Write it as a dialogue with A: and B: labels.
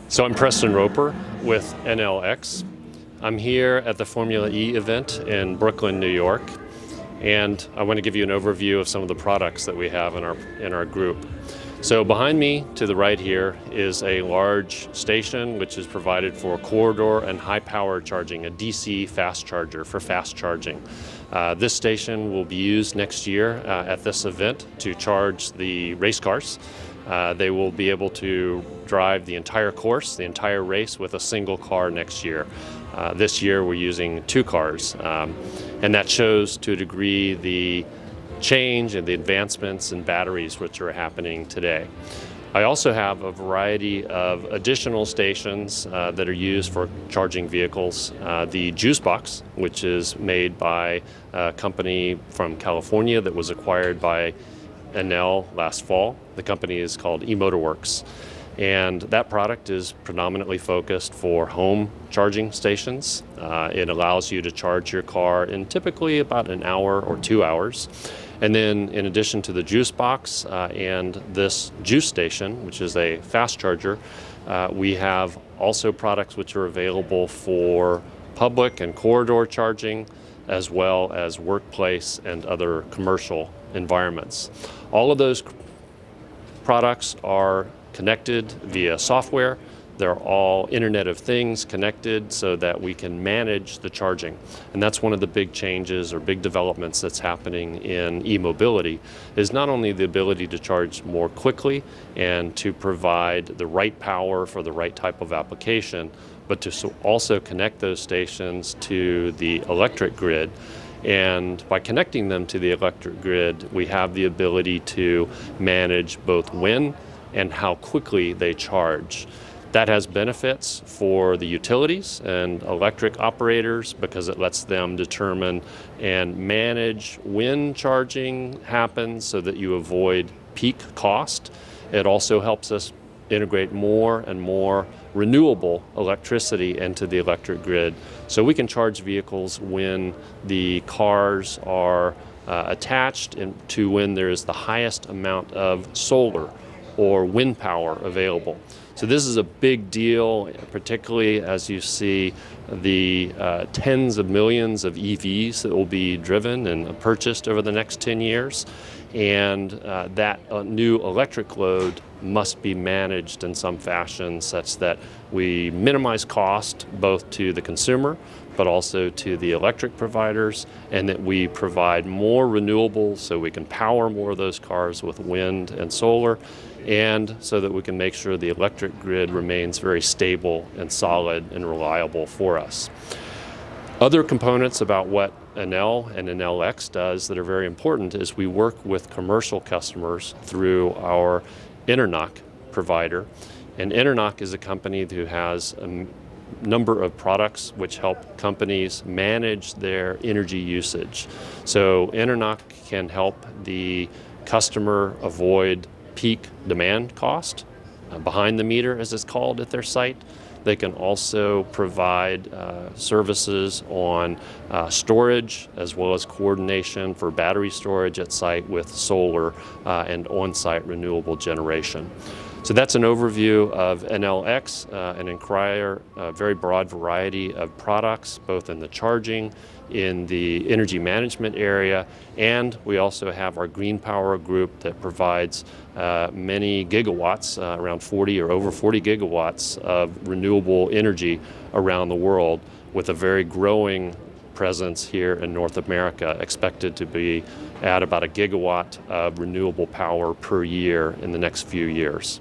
A: So I'm Preston Roper with Enel X. I'm here at the Formula E event in Brooklyn, New York, and I want to give you an overview of some of the products that we have in our group. So behind me to the right here is a large station which is provided for corridor and high power charging, a DC fast charger for fast charging. This station will be used next year at this event to charge the race cars. They will be able to drive the entire course, the entire race, with a single car next year. This year we're using 2 cars, and that shows to a degree the change and the advancements in batteries which are happening today. I also have a variety of additional stations that are used for charging vehicles. The juice box, which is made by a company from California that was acquired by Enel last fall. The company is called eMotor, and that product is predominantly focused for home charging stations. It allows you to charge your car in typically about an hour or 2 hours. And then in addition to the juice box and this juice station, which is a fast charger, we have also products which are available for public and corridor charging, as well as workplace and other commercial environments. All of those products are connected via software. They're all Internet of Things connected so that we can manage the charging. And that's one of the big changes or big developments that's happening in e-mobility, is not only the ability to charge more quickly and to provide the right power for the right type of application, but to also connect those stations to the electric grid. And by connecting them to the electric grid, we have the ability to manage both when and how quickly they charge. That has benefits for the utilities and electric operators because it lets them determine and manage when charging happens so that you avoid peak cost. It also helps us integrate more and more renewable electricity into the electric grid so we can charge vehicles when the cars are attached to when there is the highest amount of solar or wind power available. So this is a big deal, particularly as you see the tens of millions of EVs that will be driven and purchased over the next 10 years. And that new electric load must be managed in some fashion such that we minimize cost both to the consumer but also to the electric providers, and that we provide more renewables so we can power more of those cars with wind and solar, and so that we can make sure the electric grid remains very stable and solid and reliable for us. Other components about what Enel and Enel X does that are very important is we work with commercial customers through our Internoc provider. And Internoc is a company who has a number of products which help companies manage their energy usage. So Internoc can help the customer avoid peak demand cost, behind the meter as it's called at their site. They can also provide services on storage as well as coordination for battery storage at site with solar and on-site renewable generation. So that's an overview of Enel X, and Enquire, a very broad variety of products, both in the charging, in the energy management area, and we also have our green power group that provides many gigawatts, around 40 or over 40 gigawatts of renewable energy around the world, with a very growing presence here in North America, expected to be at about 1 gigawatt of renewable power per year in the next few years.